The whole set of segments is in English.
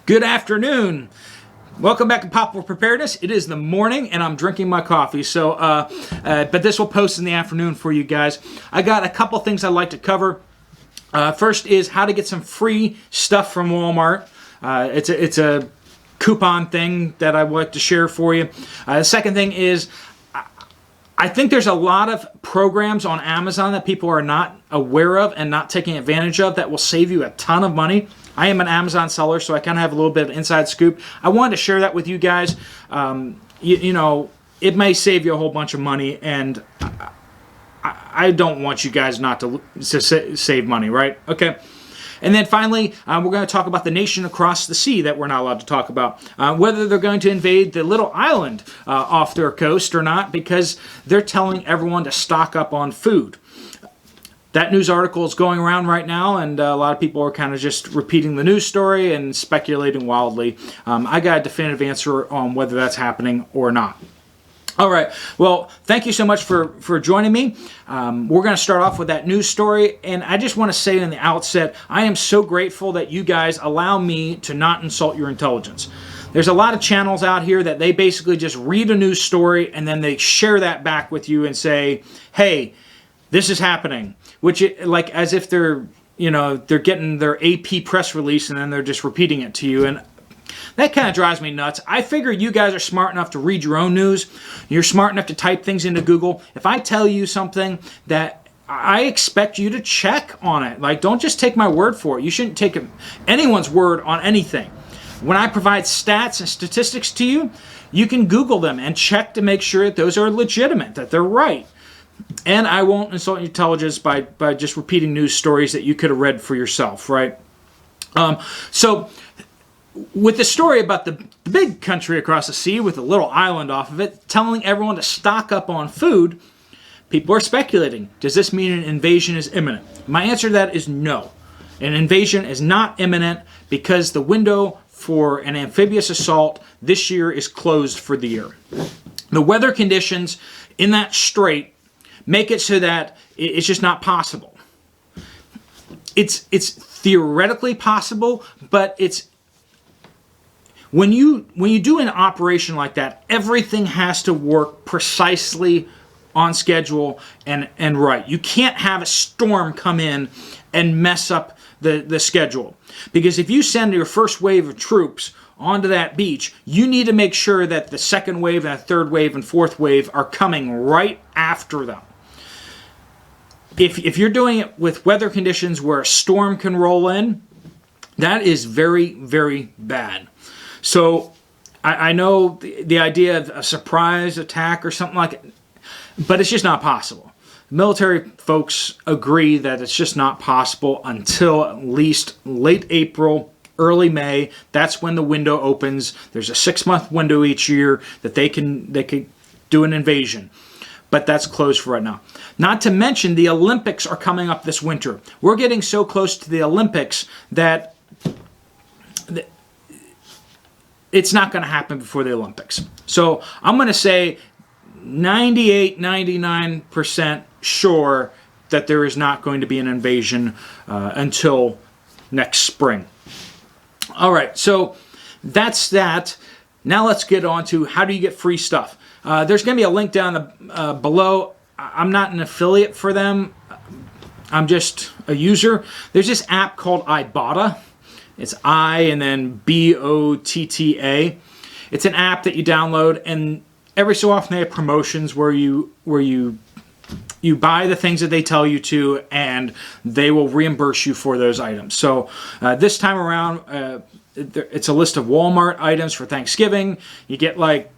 Good afternoon. Welcome back to Popular Preparedness. It is the morning and I'm drinking my coffee. But this will post in the afternoon for you guys. I got a couple things I'd like to cover. First is how to get some free stuff from Walmart. It's a coupon thing that I would like to share for you. The second thing is I think there's a lot of programs on Amazon that people are not aware of and not taking advantage of that will save you a ton of money. I am an Amazon seller, so I kind of have a little bit of inside scoop. I wanted to share that with you guys. You know, it may save you a whole bunch of money, and I don't want you guys not to save money, right? Okay. And then finally, we're going to talk about the nation across the sea that we're not allowed to talk about. Whether they're going to invade the little island off their coast or not, because they're telling everyone to stock up on food. That news article is going around right now, and a lot of people are kind of just repeating the news story and speculating wildly. I got a definitive answer on whether that's happening or not. All right. Well, thank you so much for joining me. We're going to start off with that news story, and I just want to say in the outset, I am so grateful that you guys allow me to not insult your intelligence. There's a lot of channels out here that they basically just read a news story and then they share that back with you and say, hey, this is happening, which like as if they're getting their AP press release and then they're just repeating it to you. And that kind of drives me nuts. I figure you guys are smart enough to read your own news. You're smart enough to type things into Google. If I tell you something that I expect you to check on it. Like, don't just take my word for it. You shouldn't take anyone's word on anything. When I provide stats and statistics to you, you can Google them and check to make sure that those are legitimate, that they're right. And I won't insult your intelligence by just repeating news stories that you could have read for yourself, right? So with the story about the big country across the sea with a little island off of it, telling everyone to stock up on food, people are speculating. Does this mean an invasion is imminent? My answer to that is no. An invasion is not imminent because the window for an amphibious assault this year is closed for the year. The weather conditions in that strait make it so that it's just not possible. It's theoretically possible, but it's when you do an operation like that, everything has to work precisely on schedule and right. You can't have a storm come in and mess up the schedule. Because if you send your first wave of troops onto that beach, you need to make sure that the second wave and a third wave and fourth wave are coming right after them. If you're doing it with weather conditions where a storm can roll in, that is very, very bad. So I know the idea of a surprise attack or something like it, but it's just not possible. Military folks agree that it's just not possible until at least late April, early May. That's when the window opens. There's a 6-month window each year that they can do an invasion. But that's closed for right now. Not to mention the Olympics are coming up this winter. We're getting so close to the Olympics that it's not going to happen before the Olympics. So I'm going to say 98, 99% sure that there is not going to be an invasion until next spring. All right, so that's that. Now let's get on to how do you get free stuff. There's going to be a link down below. I'm not an affiliate for them. I'm just a user. There's this app called Ibotta. It's I and then BOTTA. It's an app that you download, and every so often they have promotions where you buy the things that they tell you to, and they will reimburse you for those items. So this time around, it's a list of Walmart items for Thanksgiving. You get like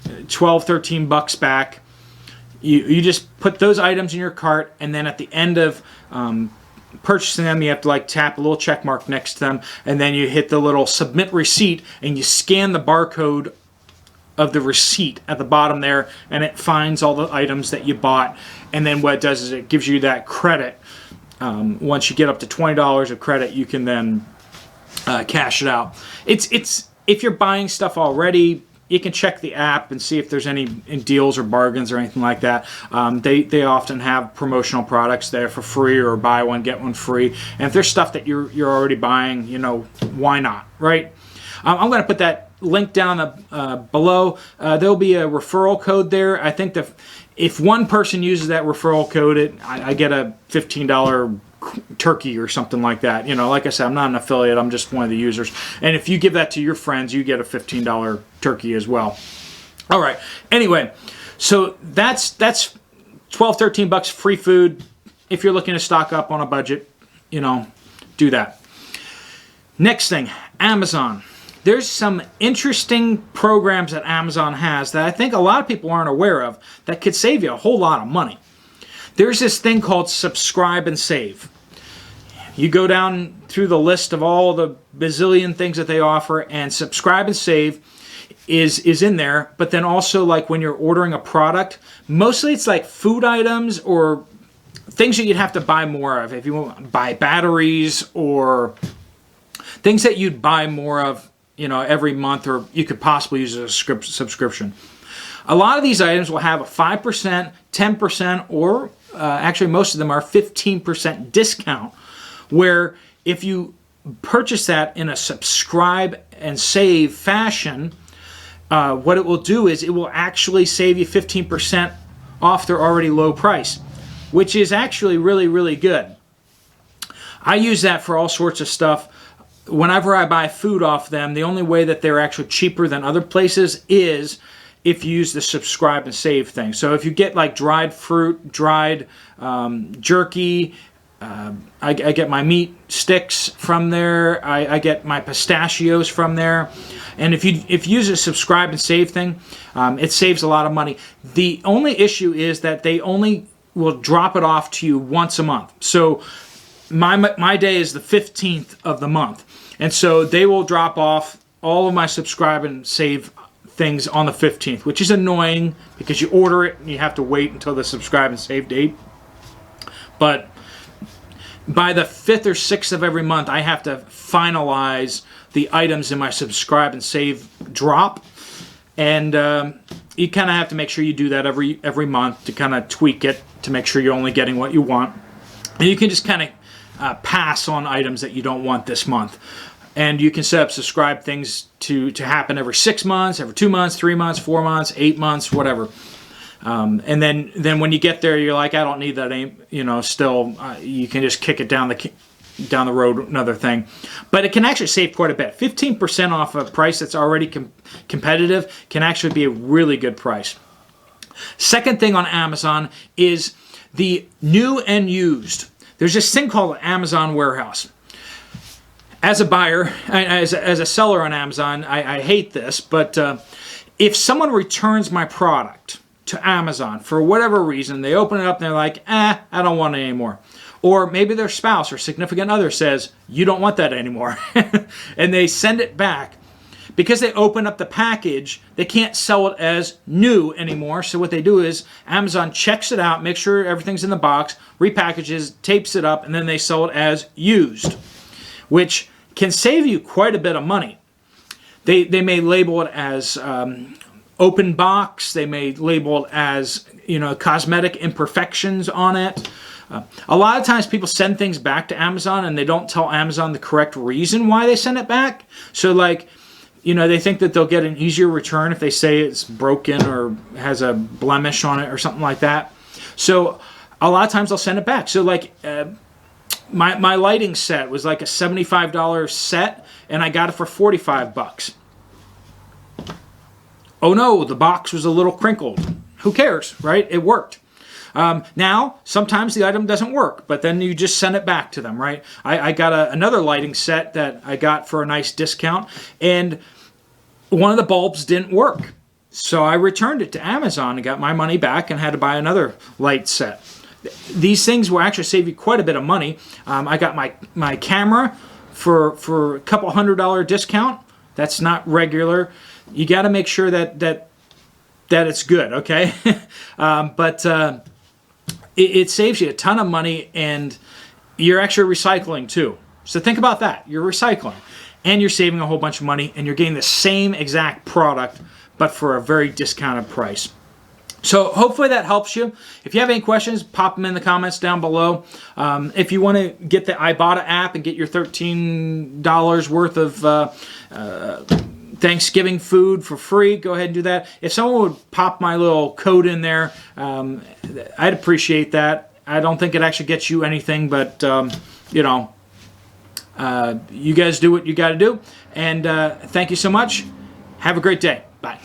$12-13 back. You just put those items in your cart, and then at the end of purchasing them, you have to like tap a little check mark next to them, and then you hit the little submit receipt, and you scan the barcode of the receipt at the bottom there, and it finds all the items that you bought. And then what it does is it gives you that credit. Once you get up to $20 of credit, you can then cash it out. It's if you're buying stuff already, you can check the app and see if there's any deals or bargains or anything like that. They often have promotional products there for free, or buy one get one free. And if there's stuff that you're already buying, you know, why not, right? I'm going to put that link down below. There'll be a referral code there. I think that if one person uses that referral code, I get a $15 turkey or something like that. You know, like I said, I'm not an affiliate. I'm just one of the users. And if you give that to your friends, you get a $15 turkey as well. All right. Anyway, so that's 12, 13 bucks free food. If you're looking to stock up on a budget, you know, do that. Next thing, Amazon. There's some interesting programs that Amazon has that I think a lot of people aren't aware of that could save you a whole lot of money. There's this thing called Subscribe and Save. You go down through the list of all the bazillion things that they offer, and Subscribe and Save is in there. But then also, like when you're ordering a product, mostly it's like food items or things that you'd have to buy more of. If you want to buy batteries or things that you'd buy more of, you know, every month, or you could possibly use a subscription. A lot of these items will have a 5%, 10%, or actually most of them are 15% discount, where if you purchase that in a subscribe and save fashion, what it will do is it will actually save you 15% off their already low price, which is actually really, really good. I use that for all sorts of stuff. Whenever I buy food off them, the only way that they're actually cheaper than other places is if you use the subscribe and save thing. So if you get like dried fruit, dried jerky, I get my meat sticks from there. I get my pistachios from there. And if you use a subscribe and save thing, it saves a lot of money. The only issue is that they only will drop it off to you once a month. So my day is the 15th of the month. And so they will drop off all of my subscribe and save things on the 15th, which is annoying because you order it and you have to wait until the subscribe and save date. But by the 5th or 6th of every month, I have to finalize the items in my subscribe and save drop. And you kind of have to make sure you do that every month to kind of tweak it to make sure you're only getting what you want. And you can just kind of pass on items that you don't want this month. And you can set up subscribe things to happen every 6 months, every 2 months, 3 months, 4 months, 8 months, whatever. And then when you get there, you're like, I don't need that. You know, still, you can just kick it down the road, another thing. But it can actually save quite a bit. 15% off a price that's already competitive can actually be a really good price. Second thing on Amazon is the new and used. There's this thing called Amazon Warehouse. As a buyer, as a seller on Amazon, I hate this, but if someone returns my product to Amazon for whatever reason, they open it up and they're like, I don't want it anymore. Or maybe their spouse or significant other says, you don't want that anymore. And they send it back. Because they open up the package, they can't sell it as new anymore. So what they do is Amazon checks it out, makes sure everything's in the box, repackages, tapes it up, and then they sell it as used, which can save you quite a bit of money. They may label it as open box. They may label it as, you know, cosmetic imperfections on it. A lot of times people send things back to Amazon and they don't tell Amazon the correct reason why they send it back. So like, you know, they think that they'll get an easier return if they say it's broken or has a blemish on it or something like that. So a lot of times they'll send it back. So like my lighting set was like a $75 set and I got it for 45 bucks. Oh no, the box was a little crinkled. Who cares, right? It worked. Now, sometimes the item doesn't work, but then you just send it back to them, right? I got another lighting set that I got for a nice discount, and one of the bulbs didn't work. So I returned it to Amazon and got my money back and had to buy another light set. These things will actually save you quite a bit of money. I got my camera for a couple $100 discount. That's not regular. You got to make sure that it's good, okay? But it saves you a ton of money, and you're actually recycling too. So think about that. You're recycling, and you're saving a whole bunch of money, and you're getting the same exact product, but for a very discounted price. So hopefully that helps you. If you have any questions, pop them in the comments down below. If you want to get the Ibotta app and get your $13 worth of Thanksgiving food for free, go ahead and do that. If someone would pop my little code in there, I'd appreciate that. I don't think it actually gets you anything, but you know, you guys do what you got to do. And thank you so much. Have a great day. Bye.